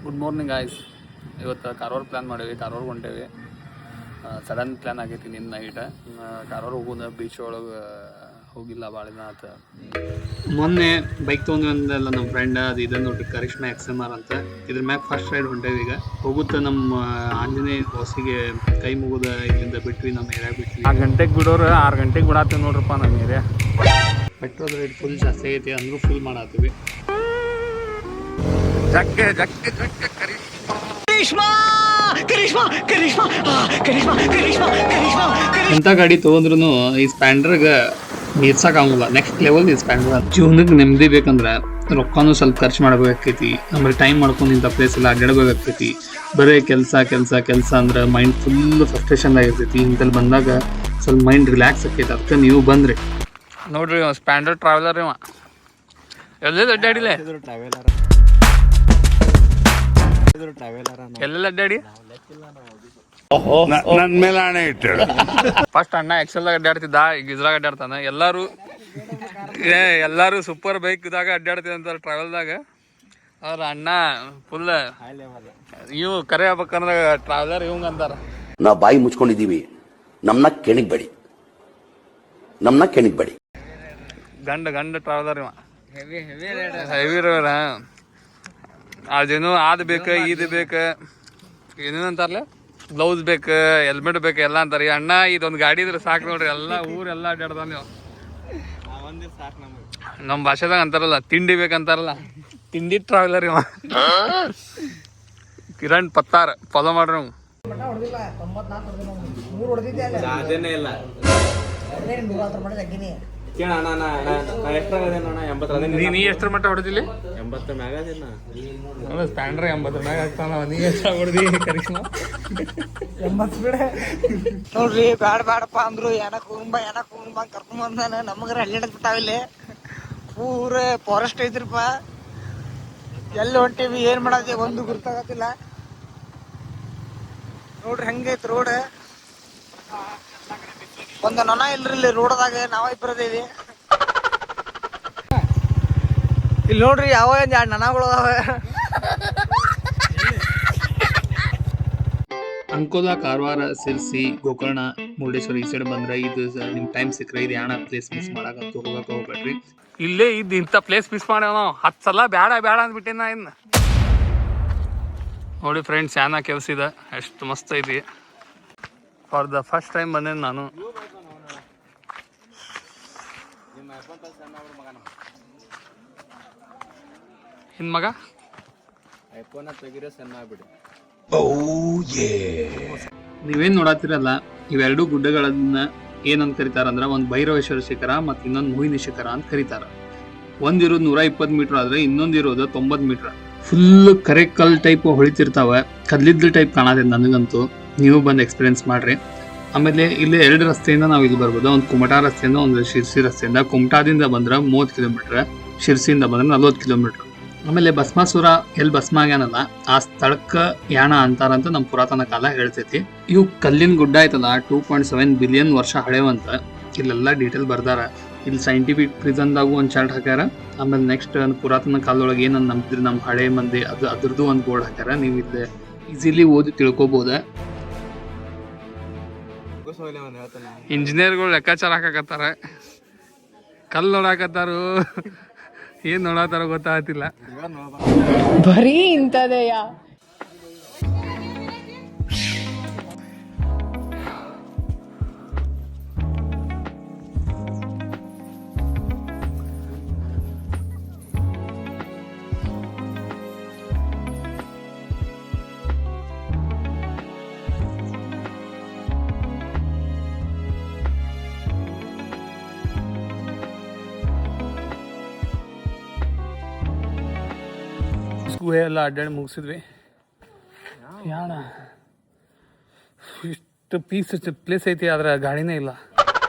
Good morning guys. ಇವತ್ತು Karwar plan ಮಾಡೀವಿ, Karwar ಹೊಂಟೇವಿ. Sudden plan ಆಗೈತಿ ನಿನ್ನ ನೈಟ್ ಕಾರವಾರ ಹೋಗೋಣ. ಬೀಚ್ ಒಳಗೆ ಹೋಗಿಲ್ಲ ಭಾಳ ದಿನ ಆತ. ಮೊನ್ನೆ ಬೈಕ್ ತೊಗೊಂಡ್ವಂದಲ್ಲ ನಮ್ಮ ಫ್ರೆಂಡ್, ಅದು ಇದನ್ನು ನೋಡ್ರಿ ಕರಿಷ್ಮಾ XMR ಅಂತ. ಇದ್ರ ಮ್ಯಾಗ ಫಸ್ಟ್ ರೈಡ್ ಹೊಂಟೇವಿ. ಈಗ ಹೋಗುತ್ತೆ ನಮ್ಮ ಆಂಜನೇಯ ಬಾಸಿಗೆ ಕೈ ಮುಗಿದ ಇಲ್ಲಿಂದ ಬಿಟ್ವಿ, ನಮ್ಮ ಏರಿಯಾಗ ಬಿಟ್ವಿ. 6 ಗಂಟೆಗೆ ಬಿಡೋರು 6 ಗಂಟೆಗೆ ಬಿಡಾತೀವಿ ನೋಡ್ರಪ್ಪ ನಮ್ಮ ಏರಿಯಾ. ಪೆಟ್ರೋಲ್ ರೇಟ್ ಫುಲ್ ಜಾಸ್ತಿ ಐತಿ, ಅಂದ್ರೂ ಫುಲ್ ಮಾಡತ್ತೀವಿ. ಜಕ್ಕೆ ಜಕ್ಕೆ ಜಕ್ಕೆ ಎಂಥ ಗಾಡಿ ತೊಗೊಂಡ್ರು ಈ ಸ್ಪ್ಯಾಂಡರ್ಗೆ ನೀರ್ಸಕ್ಕಾಗಲ್ಲ. ನೆಕ್ಸ್ಟ್ ಲೆವೆಲ್ ಈ ಸ್ಪ್ಯಾಂಡರ್. ಜೀವನಕ್ಕೆ ನೆಮ್ಮದಿ ಬೇಕಂದ್ರೆ ರೊಕ್ಕನೂ ಸ್ವಲ್ಪ ಖರ್ಚು ಮಾಡಬೇಕಾಕೈತಿ. ಆಮೇಲೆ ಟೈಮ್ ಮಾಡ್ಕೊಂಡು ಇಂಥ ಪ್ಲೇಸ್ ಎಲ್ಲ ಅಡ್ಡಾಡಬೇಕಾಗ್ತೈತಿ. ಬರೀ ಕೆಲಸ ಕೆಲಸ ಕೆಲಸ ಅಂದ್ರೆ ಮೈಂಡ್ ಫುಲ್ ಫ್ರಸ್ಟ್ರೇಷನ್ ಆಗಿರ್ತೈತಿ. ಇಂಥಲ್ಲಿ ಬಂದಾಗ ಸ್ವಲ್ಪ ಮೈಂಡ್ ರಿಲ್ಯಾಕ್ಸ್ ಆಕೈತಿ. ಅದಕ್ಕೆ ನೀವು ಬಂದ್ರಿ ನೋಡ್ರಿ, ಸ್ಪ್ಯಾಂಡರ್ ಟ್ರಾವೆಲರ್ ಇವ. ಎಲ್ಲೆಲ್ಲ ಅಡ್ಡಾಡಿಲ್ಲ, ಎಲ್ಲೆಲ್ಲ ಅಡ್ಡಾಡಿ ನನ್ನ ಮೇಲೆ ಆಣೆ ಇಟ್ಟು. ಫಸ್ಟ್ ಅಣ್ಣ ಎಕ್ಸೆಲ್ದಾಗ ಅಡ್ಡಾಡ್ತಿದ್ದ, ಈಗ ಇದ್ರಾಗ ಅಡ್ಡಾಡ್ತಾನ. ಎಲ್ಲಾರು ಸೂಪರ್ ಬೈಕ್ ಇದಾಗ ಅಡ್ಡಾಡ್ತಿದ್ದಂತ ಟ್ರಾವೆಲ್ದಾಗ. ಅವ್ರ ಅಣ್ಣ ಫುಲ್ ಇವು ಕರೆ ಆಗ್ಬೇಕಂದ್ರೆ ಟ್ರಾವೆಲರ್ ಇವಂಗ ಅಂತಾರ. ನಾವು ಬಾಯಿ ಮುಚ್ಕೊಂಡಿದೀವಿ, ನಮ್ಮನ್ನ ಕೆಣಿಗ್ಬೇಡಿ, ಗಂಡ ಟ್ರಾವೆಲರ್ ಇವ. Heavy road. ಅದೇನು ಅದು ಬೇಕು, ಇದು ಬೇಕು, ಏನೇನು ಅಂತಾರಲ್ಲ, ಗ್ಲೌಸ್ ಬೇಕು, ಹೆಲ್ಮೆಟ್ ಬೇಕು, ಎಲ್ಲ ಅಂತಾರೆ. ಈ ಅಣ್ಣ ಇದೊಂದು ಗಾಡಿ ಇದ್ರೆ ಸಾಕು ನೋಡ್ರಿ, ಎಲ್ಲ ಊರೆಲ್ಲ ಅಡ್ಡಾಡ್ತಾನ ನೀವು. ನಮ್ಮ ಭಾಷೆದಾಗ ಅಂತಾರಲ್ಲ, ತಿಂಡಿ ಬೇಕಂತಾರಲ್ಲ, ತಿಂಡಿ ಟ್ರಾವೆಲರ್ ಇವ. ಕಿರಣ್ ಪತ್ತಾರ್ ಫಾಲೋ ಮಾಡ್ರಿ ನೀವು. ನೀ ಎಷ್ಟರ ಮಟ್ಟ ಹೊಡೆದಿಲ್ಲ? 80 ಮ್ಯಾಗ ಸ್ಪ್ಯಾಂಡ್ರ 80 ಮ್ಯಾಗ ಆಗ್ತಾನ. ನೀ ಎಷ್ಟ ಹೊಡೆದಿ ಕರಿಷ್ಮಾ? 80 ಬಿಡ ನೋಡ್ರಿ. ಬ್ಯಾಡಪ್ಪ ಅಂದ್ರು ಏನಕ್ ಹೋಗ್ಬಾ ಕರ್ಕೊಂಡ್ ಬಂದಾನ. ನಮಗ್ರ ಹಳ್ಳಿಡಕ್ ಬಿಟ್ಟಾವಿಲ್ಲ, ಪೂರ ಫಾರೆಸ್ಟ್ ಐತ್ರಿಪ್ಪ. ಎಲ್ಲಿ ಹೊಂಟೇವಿ, ಏನ್ ಮಾಡತ್ತಿ ಒಂದು ಗುರ್ತಾಗತ್ತಿಲ್ಲ. ನೋಡ್ರಿ ಹೆಂಗೈತಿ ರೋಡ್. ಒಂದು ನೊಣ ಇಲ್ರಿ ಇಲ್ಲಿ ರೋಡ್ದಾಗ, ನಾವ ಇಬ್ಬರದೇವಿ. ಇಲ್ಲಿ ನೋಡ್ರಿ ಯಾವ 2 ನೊಣಗಳು ಅದಾವೆ. ಅಂಕೋಲಾ, ಕಾರವಾರ, ಸಿರ್ಸಿ, ಗೋಕರ್ಣ, ಮುರುಡೇಶ್ವರ ಈ ಸೈಡ್ ಬಂದ್ರೆ ಇದು ನಿಮ್ ಟೈಮ್ ಸಿಕ್ಕರೆ ಇದು ಯಾಣ ಪ್ಲೇಸ್ ಮಿಸ್ ಮಾಡಕಂತೂ ಹೋಗಕ್ಕೆ ಹೋಗ್ಬೇಡ್ರಿ. ಇಲ್ಲೇ ಇದ್ದು ಇಂಥ ಪ್ಲೇಸ್ ಮಿಸ್ ಮಾಡ್ಯಾವ ನಾವು 10 ಸಲ ಬೇಡ ಅಂದ್ಬಿಟ್ಟೇನ. ಇನ್ನು ನೋಡಿ ಫ್ರೆಂಡ್ಸ್, ಯಾನ ಕೆಲ್ಸಿದೆ, ಎಷ್ಟು ಮಸ್ತ್ ಐತಿ. ಫಾರ್ ದ ಫಸ್ಟ್ ಟೈಮ್ ಬಂದೇನು ನಾನು. ಇನ್ ಮಗ ನೀವೇನ್ ನೋಡತ್ತಿರಲ್ಲ, ಇವೆರಡು ಗುಡ್ಡಗಳನ್ನ ಏನಂತ ಕರೀತಾರಂದ್ರ, ಒಂದ್ ಭೈರವೇಶ್ವರ ಶಿಖರ ಮತ್ತು ಇನ್ನೊಂದು ಮೋಹಿನಿ ಶಿಖರ ಅಂತ ಕರೀತಾರ. ಒಂದಿರೋದು 120 ಮೀಟರ್ ಆದ್ರೆ ಇನ್ನೊಂದಿರೋದು 90 ಮೀಟರ್. ಫುಲ್ ಕರೆ ಕಲ್ ಟೈಪ್ ಹೊಳಿತಿರ್ತಾವ, ಕಲ್ಲಿದ್ದ ಟೈಪ್ ಕಾಣತೈತೆ ನನಗಂತೂ. ನೀವು ಬಂದು ಎಕ್ಸ್ಪೀರಿಯನ್ಸ್ ಮಾಡ್ರಿ. ಆಮೇಲೆ ಇಲ್ಲಿ 2 ರಸ್ತೆಯಿಂದ ನಾವು ಇಲ್ಲಿ ಬರ್ಬೋದು. ಒಂದು ಕುಮಟಾ ರಸ್ತೆಯಿಂದ, ಒಂದು ಶಿರ್ಸಿ ರಸ್ತೆಯಿಂದ. ಕುಮಟಾದಿಂದ ಬಂದ್ರೆ 30 ಕಿಲೋಮೀಟರ್, ಶಿರ್ಸಿಯಿಂದ ಬಂದ್ರೆ 40 ಕಿಲೋಮೀಟರ್. ಆಮೇಲೆ ಭಸ್ಮಾಸುರ ಎಲ್ಲಿ ಭಸ್ಮ ಆಗ್ಯಾನಲ್ಲ ಆ ಸ್ಥಳಕ್ಕ ಯಾಣ ಅಂತಾರಂತ ನಮ್ಮ ಪುರಾತನ ಕಾಲ ಹೇಳ್ತೈತಿ. ಇವು ಕಲ್ಲಿನ ಗುಡ್ಡ ಐತಲ್ಲ, 2.7 ಬಿಲಿಯನ್ ವರ್ಷ ಹಳೆವಂತ. ಇಲ್ಲೆಲ್ಲ ಡೀಟೇಲ್ ಬರ್ದಾರ. ಇಲ್ಲಿ ಸೈಂಟಿಫಿಕ್ ಪ್ರಿಸನ್ದಾಗೂ ಒಂದು ಚಾರ್ಟ್ ಹಾಕ್ಯಾರ. ಆಮೇಲೆ ನೆಕ್ಸ್ಟ್ ಪುರಾತನ ಕಾಲದೊಳಗೆ ಏನನ್ನ ನಂಬಿದ್ರಿ ನಮ್ಮ ಹಳೆ ಮಂದಿ, ಅದ್ರದ್ದು ಒಂದು ಬೋರ್ಡ್ ಹಾಕ್ಯಾರ. ನೀವು ಇಲ್ಲಿ ಈಸಿಲಿ ಓದಿ ತಿಳ್ಕೊಬೋದ. ಇಂಜಿನಿಯರ್ಗಳು ಲೆಕ್ಕಾಚಾರ ಹಾಕಕತ್ತಾರ, ಕಲ್ಲು ನೋಡಾಕತ್ತಾರು. ಏನ್ ನೋಡತ್ತಾರ ಗೊತ್ತಾಗತ್ತಿಲ್ಲ. ಬರೀ ಇಂಥದೆಯಾ? ಗುಹೆ ಎಲ್ಲ ಅಡ್ಡಾಡಿ ಮುಗಿಸಿದ್ವಿ. ಯಾಣ ಇಷ್ಟು ಪೀಸ್ ಪ್ಲೇಸ್ ಐತಿ, ಆದ್ರೆ ಗಾಡಿನೇ ಇಲ್ಲ.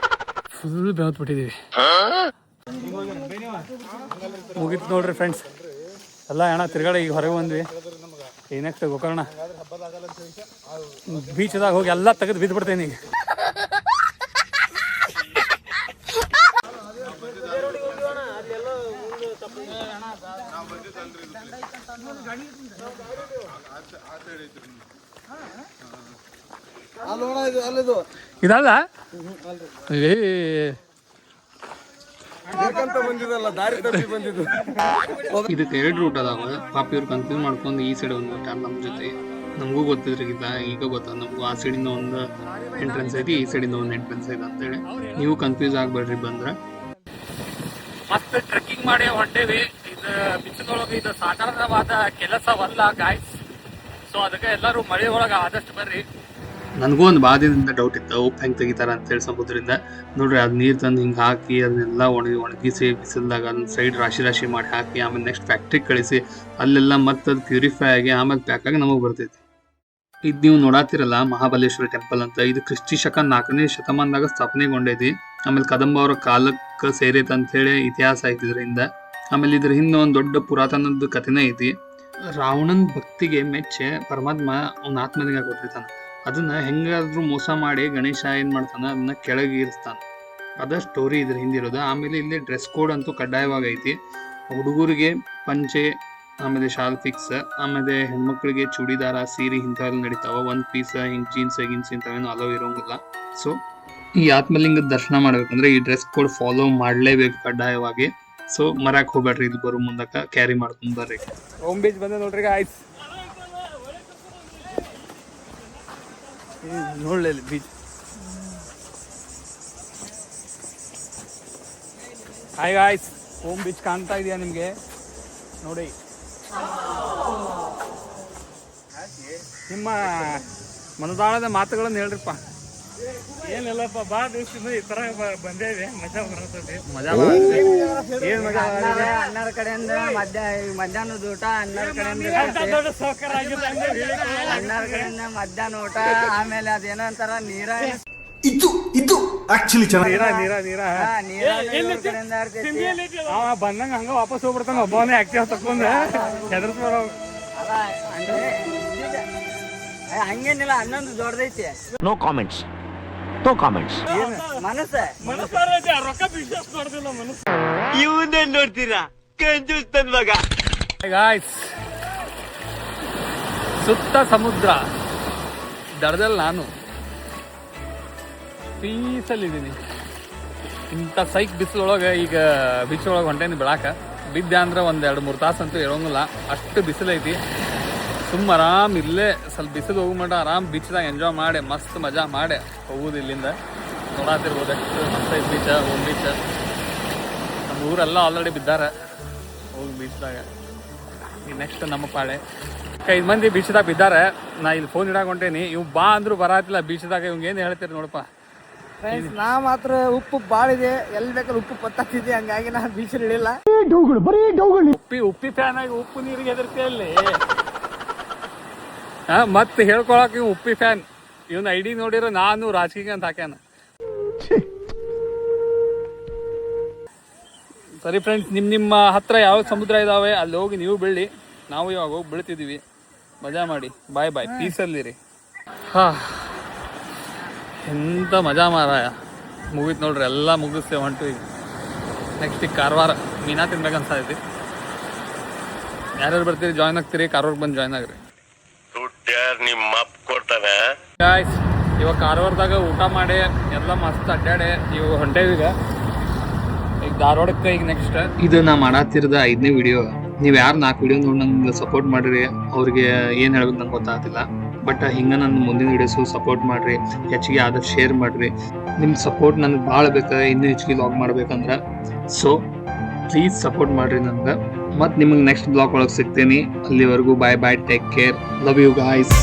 ಫುಲ್ ಬೆವತ್ ಬಿಟ್ಟಿದೀವಿ. ಮುಗೀತು ನೋಡ್ರಿ ಫ್ರೆಂಡ್ಸ್, ಎಲ್ಲ ಯಾಣ ತಿರ್ಗಾಡಿ ಈಗ ಹೊರಗೆ ಬಂದ್ವಿ. ಈ ನೆಕ್ಸ್ಟ್ ಗೋಕರ್ಣ ಬೀಚ್ದಾಗ ಹೋಗಿ ಎಲ್ಲ ತೆಗೆದು ಬಿದ್ದು ಬಿಡ್ತೇನೆ ಈಗ. ಇದಲ್ಲ ಇದಕ್ಕೆ 2 ರೂಟ್ ಅದಾವ. ಪಾಪ ಇವ್ರು ಕನ್ಫ್ಯೂಸ್ ಮಾಡ್ಕೊಂಡು ಈ ಸೈಡ್ ಒಂದು ನಮ್ಮ ಜೊತೆ. ನಮಗೂ ಗೊತ್ತಿದ್ರಿಗಿಲ್ಲ, ಈಗ ಗೊತ್ತ ನಮಗೂ ಆ ಸೈಡಿಂದ ಒಂದು ಎಂಟ್ರೆನ್ಸ್ ಐತಿ, ಈ ಸೈಡಿಂದ ಒಂದು ಎಂಟ್ರೆನ್ಸ್ ಐತಿ ಅಂತೇಳಿ. ನೀವು ಕನ್ಫ್ಯೂಸ್ ಆಗ್ಬೇಡ್ರಿ ಬಂದ್ರೆ. ಮತ್ತೆ ಟ್ರೆಕ್ಕಿಂಗ್ ಮಾಡಿ ಹೊಂಟೇವಿ. ಇದು ಬಿಸಿಲೊಳಗೆ ಇದು ಸಾಧಾರಣವಾದ ಕೆಲಸವಲ್ಲ ಗಾಯ್ಸ್. ಸೊ ಅದಕ್ಕೆ ಎಲ್ಲರೂ ಮಳೆ ಒಳಗೆ ಆದಷ್ಟು ಬರ್ರಿ. ನನಗೂ ಒಂದು ಬಾದಿಂದ ಡೌಟ್ ಇತ್ತು, ಉಪ್ಪು ಹೆಂಗೆ ತೆಗಿತಾರ ಅಂತೇಳಿ ಸಮುದ್ರದಿಂದ. ನೋಡ್ರಿ ಅದು ನೀರು ತಂದು ಹಿಂಗೆ ಹಾಕಿ ಅದನ್ನೆಲ್ಲ ಒಣಗಿಸಿ ಬಿಸಿಲ್ದಾಗ ಅದನ್ನ ಸೈಡ್ ರಾಶಿ ಮಾಡಿ ಹಾಕಿ ಆಮೇಲೆ ನೆಕ್ಸ್ಟ್ ಫ್ಯಾಕ್ಟ್ರಿಗೆ ಕಳಿಸಿ ಅಲ್ಲೆಲ್ಲ ಮತ್ತೆ ಅದು ಪ್ಯೂರಿಫೈ ಆಗಿ ಆಮೇಲೆ ಪ್ಯಾಕ್ ಆಗಿ ನಮಗೆ ಬರ್ತೈತಿ. ಇದು ನೀವು ನೋಡಾತಿರಲ್ಲ ಮಹಾಬಲೇಶ್ವರ ಟೆಂಪಲ್ ಅಂತ. ಇದು ಕ್ರಿಸ್ತಿ ಶಕ 4ನೇ ಶತಮಾನದಾಗ ಸ್ಥಾಪನೆಗೊಂಡೈತಿ. ಆಮೇಲೆ ಕದಂಬ ಅವರ ಕಾಲಕ್ಕೆ ಸೇರೈತೆ ಅಂತ ಹೇಳಿ ಇತಿಹಾಸ ಐತಿ ಇದರಿಂದ. ಆಮೇಲೆ ಇದ್ರ ಹಿಂದೆ ಒಂದು ದೊಡ್ಡ ಪುರಾತನದ ಕಥೆನೇ ಐತಿ. ರಾವಣನ ಭಕ್ತಿಗೆ ಮೆಚ್ಚೆ ಪರಮಾತ್ಮ ಅವ್ನ ಆತ್ಮಲಿಂಗ ಕೊಟ್ಟಿರ್ತಾನ. ಅದನ್ನ ಹೆಂಗಾದ್ರೂ ಮೋಸ ಮಾಡಿ ಗಣೇಶ ಏನ್ ಮಾಡ್ತಾನ ಅದನ್ನ ಕೆಳಗೆ ಇರಿಸ್ತಾನ. ಅದ ಸ್ಟೋರಿ ಇದ್ರ ಹಿಂದಿರೋದು. ಆಮೇಲೆ ಇಲ್ಲಿ ಡ್ರೆಸ್ ಕೋಡ್ ಅಂತೂ ಕಡ್ಡಾಯವಾಗೈತಿ. ಹುಡುಗರಿಗೆ ಪಂಚೆ, ಆಮೇಲೆ ಶಾಲ್ ಫಿಕ್ಸ್, ಆಮೇಲೆ ಹೆಣ್ಮಕ್ಳಿಗೆ ಚೂಡಿದಾರ, ಸೀರೆ ಇಂಥವೆಲ್ಲ ನಡೀತಾವ. 1 ಪೀಸ್ ಹಿಂಗ್ ಜೀನ್ಸ್ ಇಂಥವೇನು ಅಲೋ ಇರೋಂಗಿಲ್ಲ. ಸೊ ಈ ಆತ್ಮಲಿಂಗದ ದರ್ಶನ ಮಾಡ್ಬೇಕಂದ್ರೆ ಈ ಡ್ರೆಸ್ ಕೋಡ್ ಫಾಲೋ ಮಾಡ್ಲೇಬೇಕು ಕಡ್ಡಾಯವಾಗಿ. ಸೊ ಮರಾಕ್ ಹೋಗ್ಬೇಡ್ರಿ, ಇಲ್ಲಿ ಬರೋ ಮುಂದಕ್ಕ ಕ್ಯಾರಿ ಮಾಡ್ಕೊಂಡ್ ಬರ್ರಿ. ಹೋಮ್ ಬೀಚ್ ಬಂದೆ ನೋಡ್ರಿ ಗಾಯ್ಸ್. ನೋಡ್ಲಿ beach. Hi guys, home beach ಕಾಣ್ತಾ ಇದೆಯಾ ನಿಮಗೆ? ನೋಡಿ, ನಿಮ್ಮ ಮನದಾಳದ ಮಾತುಗಳನ್ನು ಹೇಳ್ರಿಪ್ಪ. ಏನಿಲ್ಲಪ್ಪ, ಭಾಳ ದಿವಸದಿಂದ ಈ ತರ ಬಂದೇವಿ, ಮಜಾ ಬರ್ತದೆ. ಮಜಾ ಏನ್ ಮಜಾ? 12 ಕಡೆಯಿಂದ ಮಧ್ಯಾಹ್ನದ ಊಟ, 12 ಕಡೆಯಿಂದ ದೊಡ್ಡ ಸೌಕರ್ಯ ಆಗಿದೆ ಅಂದ್ರೆ 12 ಕಡೆಯಿಂದ ಮಧ್ಯಾಹ್ನ ಊಟ, ಆಮೇಲೆ ಅದೇನೋ ಅಂತಾರ ನೀರ ಇದು ಆಕ್ಚುಲಿ ನೀರ ಕಡೆಯಿಂದ ಇರ್ತೈತಿ. ಅವ ಬಂದಂಗ ಹಂಗ ವಾಪಸ್ ಹೋಗ್ಬಿಡ್ತಾನ. ಒಬ್ಬವನೇ ಆಕ್ಟಿವ್ ತಕೊಂಡ್ ಹೆದರ್ಸ್ಬೇಡ. ಅಲ್ಲ ಅಂದ್ರೆ ಹಂಗೇನಿಲ್ಲ, 11 ದೊಡ್ಡದೈತಿ. No comments. ಮನಸ್ಸ ರೊಕ್ಕ ಬಿಸ್ನೆಸ್ ಮಾಡ್ದಿಲ್ಲ ಮನಸ್ಸು. ಇವನ್ನೇನ್ ನೋಡ್ತೀರಾ? ಕಂಜೂಸ್ ಮಗ. ಗಾಯ್ಸ್, ಸುತ್ತ ಸಮುದ್ರ, ದಡದಲ್ಲಿ ನಾನು ಪೀಸಲ್ಲಿದ್ದೀನಿ. ಇಂಥ ಸೈಕ್ ಬಿಸಿಲೊಳಗೆ ಈಗ ಬೀಚ್ ಒಳಗೆ ಹೊಂಟೇನಿ ಬೆಳಕ. ಬಿದ್ದೆ ಅಂದ್ರೆ 1-2-3 ತಾಸು ಅಂತೂ ಇರೋಂಗಿಲ್ಲ, ಅಷ್ಟು ಬಿಸಿಲೈತಿ. ಸುಮ್ಮ ಆರಾಮ್ ಇಲ್ಲೇ ಸ್ವಲ್ಪ ಬಿಸಿಲು ಹೋಗಿ ಮಟ ಆರಾಮ್ ಬೀಚ್ದಾಗ ಎಂಜಾಯ್ ಮಾಡಿ ಮಸ್ತ್ ಮಜಾ ಮಾಡಿ ಹೋಗುದು. ಇಲ್ಲಿಂದ ನೋಡಾತಿರ್ಬೋದು ಎಷ್ಟು ಮಸ್ತ್ ಐತಿ ಬೀಚ್, ಹೋಮ್ ಬೀಚ್. ನಮ್ಮ ಊರೆಲ್ಲ ಆಲ್ರೆಡಿ ಬಿದ್ದಾರೆ ಹೋಗಿ ಬೀಚ್ದಾಗ. ಈಗ ನೆಕ್ಸ್ಟ್ ನಮ್ಮ ಪಾಳೆ 5 ಮಂದಿ ಬೀಚ್ದಾಗ ಬಿದ್ದಾರೆ. ನಾ ಇಲ್ಲಿ ಫೋನ್ ಇಡಾಕ ಹೊಂಟೇನಿ. ಇವ್ ಬಾ ಅಂದ್ರು ಬರಾತಿಲ್ಲ ಬೀಚ್ದಾಗ. ಇವಂಗ ಏನು ಹೇಳ್ತೀರಿ ನೋಡಪ್ಪ. ನಾ ಮಾತ್ರ ಉಪ್ಪು ಭಾಳ ಇದೆ, ಎಲ್ಲಿ ಬೇಕಾದ್ರೆ ಉಪ್ಪು ಪತ್ತಾಗ್ತಿದೆ, ಹಂಗಾಗಿ ನಾ ಬೀಚಲ್ಲಿ ಇಳಿಲ್ಲ. ಉಪ್ಪಿ ಫ್ಯಾನ್ ಆಗಿ ಉಪ್ಪು ನೀರಿಗೆ ಹೆದರ್ತಿಯಲ್ಲಿ ಮತ್ತೆ ಹೇಳ್ಕೊಳಕ್ ಇವ್ ಉಪ್ಪಿ ಫ್ಯಾನ್. ಇವನ್ ಐಡಿ ನೋಡಿರೋ ನಾನು ರಾಜಕೀಯ ಅಂತ ಹಾಕ್ಯಾನ. ಸರಿ ಫ್ರೆಂಡ್ಸ್, ನಿಮ್ಮ ಹತ್ರ ಯಾವ ಸಮುದ್ರ ಇದಾವೆ ಅಲ್ಲಿ ಹೋಗಿ ನೀವು ಬೀಳಿ. ನಾವು ಇವಾಗ ಹೋಗಿ ಬೀಳ್ತಿದೀವಿ. ಮಜಾ ಮಾಡಿ. ಬಾಯ್ ಬಾಯ್, ಪೀಸಲ್ಲಿರಿ. ಎಂತ ಮಜಾ ಮಾರಾಯ. ಮುಗೀತು ನೋಡ್ರಿ, ಎಲ್ಲ ಮುಗಿಸ್ತೇವೆ ಹೊಂಟು. ಈಗ ನೆಕ್ಸ್ಟ್ ಈಗ ಕಾರವಾರ ಮೀನಾ ತಿನ್ಬೇಕಂತ ಐತಿ. ಯಾರ್ಯಾರು ಬರ್ತೀರಿ ಜಾಯ್ನ್ ಆಗ್ತೀರಿ, ಕಾರವಾರಕ್ಕೆ ಬಂದು ಜಾಯ್ನ್ ಆಗ್ರಿ. ಗಾಯ್ಸ್, ಇವಾಗ ಕಾರವಾರದಾಗ ಊಟ ಮಾಡಿ ಎಲ್ಲ ಮಸ್ತ್ ಅಡ್ಡಾಡೆ ಇವು ಹೊಂಟೇವೀಗ. ಈಗ ಧಾರವಾಡಕ್ಕೆ ಈಗ ನೆಕ್ಸ್ಟ್. ಇದು ನಾ ಮಾಡಾತಿರದ 5ನೇ ವಿಡಿಯೋ. ನೀವು ಯಾರು 4 ವಿಡಿಯೋ ನೋಡಿ ನಂಗೆ ಸಪೋರ್ಟ್ ಮಾಡ್ರಿ. ಅವ್ರಿಗೆ ಏನು ಹೇಳ್ಬೇಕು ನಂಗೆ ಗೊತ್ತಾಗ್ತಿಲ್ಲ. ಬಟ್ ಹಿಂಗೆ ನನ್ನ ಮುಂದಿನ ವಿಡಿಯೋಸು ಸಪೋರ್ಟ್ ಮಾಡಿರಿ. ಹೆಚ್ಚಿಗೆ ಆದಷ್ಟು ಶೇರ್ ಮಾಡಿರಿ. ನಿಮ್ಮ ಸಪೋರ್ಟ್ ನನಗೆ ಭಾಳ ಬೇಕು, ಇನ್ನೂ ಹೆಚ್ಚಿಗೆ ಲಾಗ್ ಮಾಡ್ಬೇಕಂದ್ರೆ. ಸೊ ಪ್ಲೀಸ್ ಸಪೋರ್ಟ್ ಮಾಡಿರಿ ನನಗೆ. ಮತ್ತು ನಿಮಗೆ ನೆಕ್ಸ್ಟ್ ಬ್ಲಾಗ್ ಒಳಗೆ ಸಿಗ್ತೀನಿ. ಅಲ್ಲಿವರೆಗೂ bye bye, take care, love you guys.